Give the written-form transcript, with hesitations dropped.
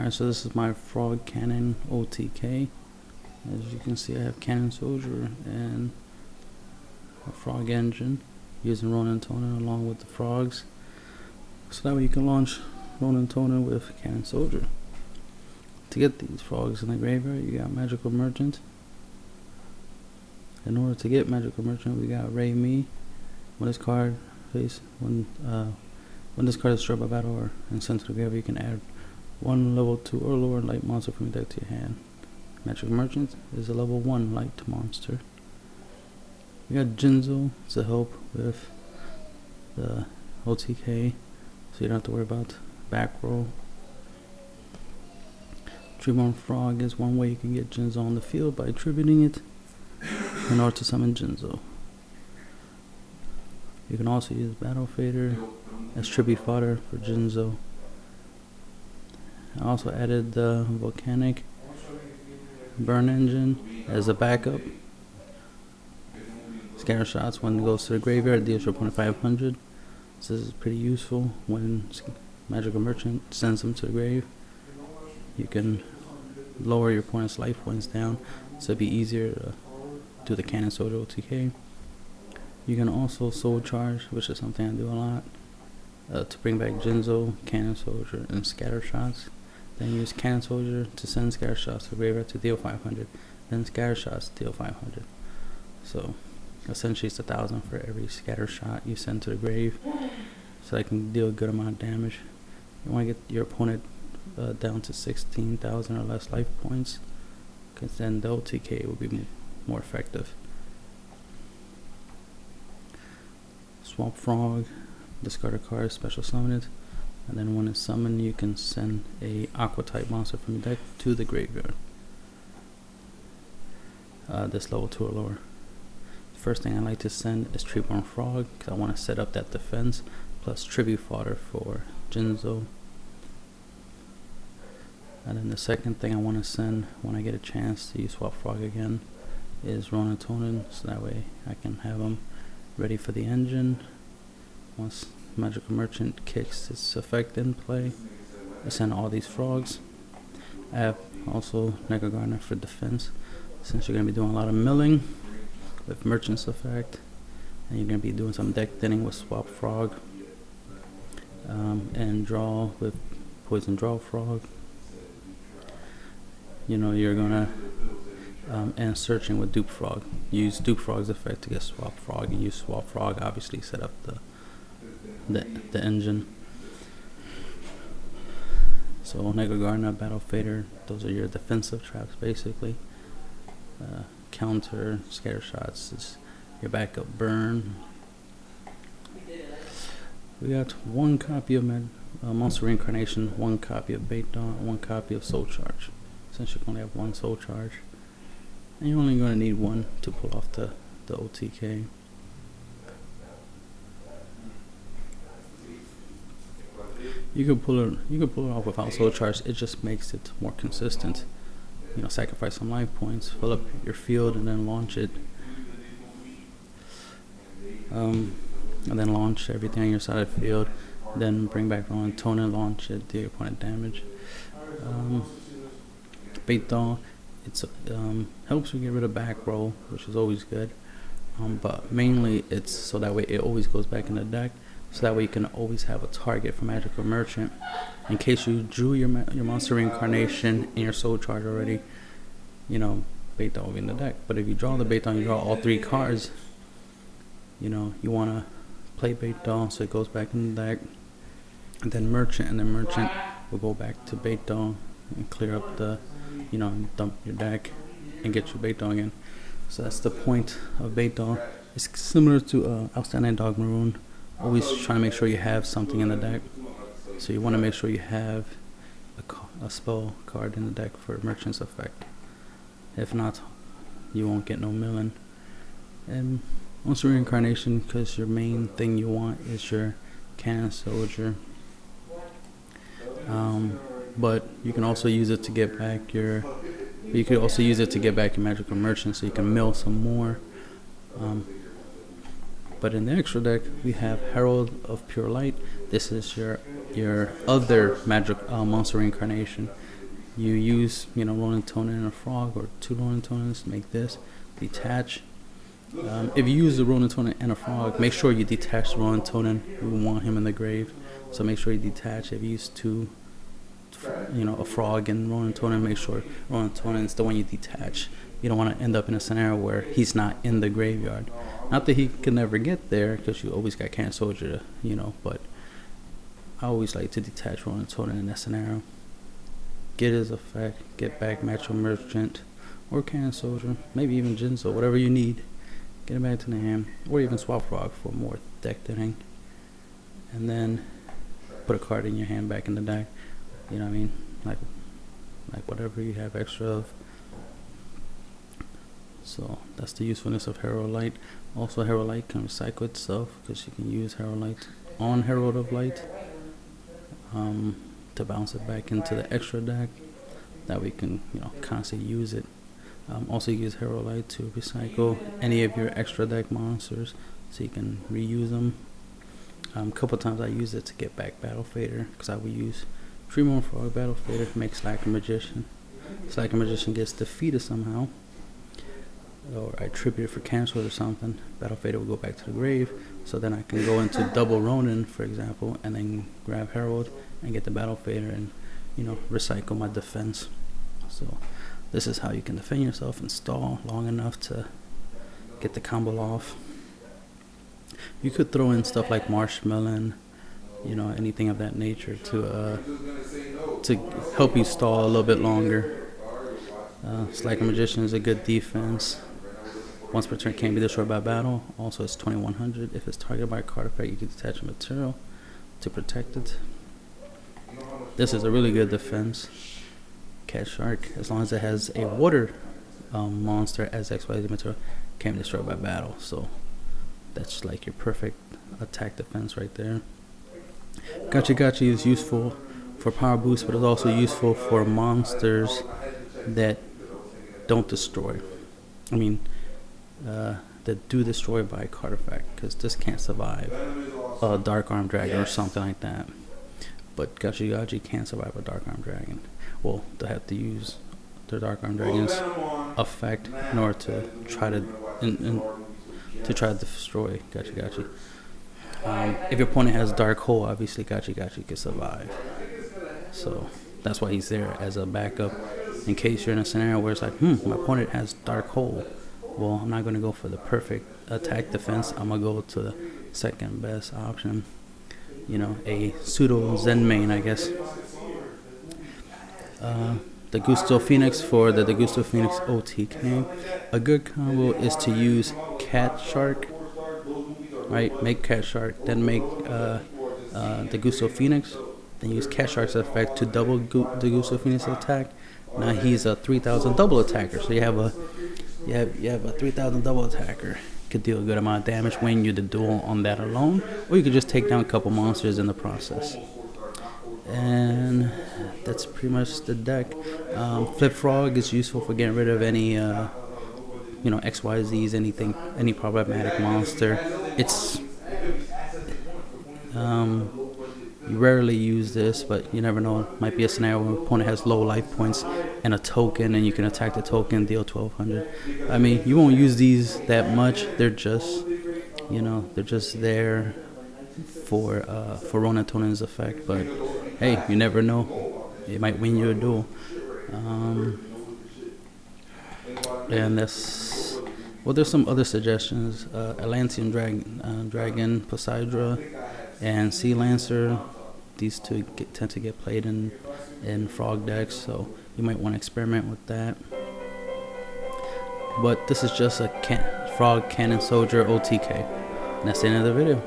Alright, so this is my Frog Cannon OTK. As you can see, I have Cannon Soldier and a Frog engine using Ronin Toner along with the frogs. So that way you can launch Ronin Toner with Cannon Soldier. To get these frogs in the graveyard, you got Magical Merchant. In order to get Magical Merchant, we got Ray Me. When this card this card is destroyed by battle or and sent to the graveyard, you can add one level 2 or lower light monster from your deck to your hand. Magical Merchant is a level 1 light monster. We got Jinzo to help with the OTK, so you don't have to worry about back row. Treeborn Frog is one way you can get Jinzo on the field by attributing it in order to summon Jinzo. You can also use Battle Fader as tribute fodder for Jinzo. I also added the Volcanic Burn Engine as a backup. Scatter shots when it goes to the graveyard, deals your opponent 500. So this is pretty useful when Magical Merchant sends them to the grave. You can lower your opponent's life points down, so it'd be easier to do the Cannon Soldier OTK. You can also Soul Charge, which is something I do a lot, to bring back Jinzo, Cannon Soldier, and Scatter Shots. Then use Cannon Soldier to send Scatter Shots to the graveyard to deal 500. Then Scatter Shots deal 500. So essentially it's 1,000 for every Scatter Shot you send to the grave. So I can deal a good amount of damage. You want to get your opponent down to 16,000 or less life points, because then the OTK will be more effective. Swamp Frog, discard a card, special summon it, and then when it's summoned you can send a Aqua type monster from your deck to the graveyard. This level 2 or lower. The first thing I like to send is Treeborn Frog, because I want to set up that defense, plus tribute fodder for Jinzo. And then the second thing I want to send when I get a chance to use Swamp Frog again is Ronin Toner, so that way I can have them ready for the engine. Once Magical Merchant kicks its effect in play, I send all these frogs. I have also Necrogardener for defense, since you're going to be doing a lot of milling with Merchant's effect, and you're going to be doing some deck thinning with Swap Frog, and draw with Poison Draw Frog. You know, you're gonna and searching with Dupe Frog. Use Dupe Frog's effect to get Swap Frog, and use Swap Frog obviously set up the engine. So Necrogardener, Battle Fader, those are your defensive traps basically. Counter, Scatter Shots is your backup burn. We got one copy of Monster Reincarnation, one copy of Bait Dawn, one copy of Soul Charge. Since you only have one Soul Charge, and you're only going to need one to pull off the OTK. You could pull it off without Soul Charge. It just makes it more consistent. You know, sacrifice some life points, fill up your field, and then launch it. And then launch everything on your side of the field. Then bring back Ronin Toner, launch it, deal your opponent damage. Bait Dawn, it's helps you get rid of back row, which is always good. But mainly it's so that way it always goes back in the deck. So that way you can always have a target for Magical Merchant. In case you drew your Monster Reincarnation and your Soul Charge already, you know, Bait Dawn will be in the deck. But if you draw the Bait Dawn, you draw all 3 cards. You know, you want to play Bait Dawn so it goes back in the deck, and then Merchant will go back to Bait Dawn and clear up the, you know, dump your deck and get your Bait Dawn again. So that's the point of Bait Dawn. It's similar to Outstanding Dog Maroon. Always trying to make sure you have something in the deck. So you want to make sure you have a spell card in the deck for Merchant's effect. If not, you won't get no milling. And Monster Reincarnation, because your main thing you want is your Cannon Soldier. But you can also use it to get back your Magical Merchant, so you can mill some more. But in the extra deck, we have Herald of Pure Light. This is your other magic Monster Reincarnation. you use, you know, Ronin Tonin and a frog, or 2 Ronin Tonins to make this. Detach. If you use the Ronin Tonin and a frog, make sure you detach the Ronin Tonin. We want him in the grave, so make sure you detach. If you use 2, you know, a frog and Ronin Tonin, make sure Ronin Tonin is the one you detach. You don't want to end up in a scenario where he's not in the graveyard. Not that he can never get there, because you always got Cannon Soldier, you know, but I always like to detach Ronin Tonin in that scenario. Get his effect, get back Metro Merchant, or Cannon Soldier, maybe even Jinzo, whatever you need. Get him back to the hand, or even swap frog for more deck thinning. And then put a card in your hand back in the deck. You know what I mean? Like whatever you have extra of. So that's the usefulness of Herald Light. Also, Herald Light can recycle itself, because you can use Herald Light on Herald of Light to bounce it back into the extra deck. That we can, you know, constantly use it. Also use Herald Light to recycle any of your extra deck monsters, so you can reuse them. A couple times I use it to get back Battle Fader, because I would use Dreamer Frog Battle Fader to make Slacker Magician. Slacker Magician gets defeated somehow, or I tribute it for cancel or something. Battle Fader will go back to the grave, so then I can go into double Ronin, for example, and then grab Herald and get the Battle Fader and, you know, recycle my defense. So this is how you can defend yourself and stall long enough to get the combo off. You could throw in stuff like Marshmallow, you know, anything of that nature to help you stall a little bit longer. Slacker Magician is a good defense. Once per turn, can't be destroyed by battle. Also, it's 2100. If it's targeted by a card effect, you can detach a material to protect it. This is a really good defense. Cat Shark, as long as it has a water monster as XYZ material, can't be destroyed by battle. So that's like your perfect attack defense right there. Gachi Gachi is useful for power boost, but it's also useful for monsters that don't destroy. I mean, that do destroy by card effect, because this can't survive a Dark Arm Dragon or something like that. But Gachi Gachi can't survive a Dark Arm Dragon. Well, they have to use their Dark Arm Dragon's effect in order to try to destroy Gachi Gachi. If your opponent has Dark Hole, obviously Gachi Gachi can survive. So that's why he's there as a backup, in case you're in a scenario where it's like, my opponent has Dark Hole. Well, I'm not going to go for the perfect attack defense. I'm going to go to the second best option. You know, a pseudo Zen main, I guess. The Gusto Phoenix for the Gusto Phoenix OTK. A good combo is to use Cat Shark, right? Make Cat Shark, then make the Gusto Phoenix, then use Cat Shark's effect to double the Gusto Phoenix attack. Now he's a 3000 double attacker, so you have a 3000 double attacker. Could deal a good amount of damage when you do the duel on that alone, or you could just take down a couple monsters in the process. And that's pretty much the deck. Flip Frog is useful for getting rid of any XYZs, anything, any problematic monster. It's you rarely use this, but you never know. It might be a scenario where an opponent has low life points and a token, and you can attack the token, deal 1200. I mean, you won't use these that much. They're just, they're just there for Ronin Tonin's effect. But hey, you never know. It might win you a duel. And there's some other suggestions. Atlantean Dragon, Poseidra, and Sea Lancer. These two tend to get played in frog decks, so you might want to experiment with that. But this is just a frog cannon soldier OTK. And that's the end of the video.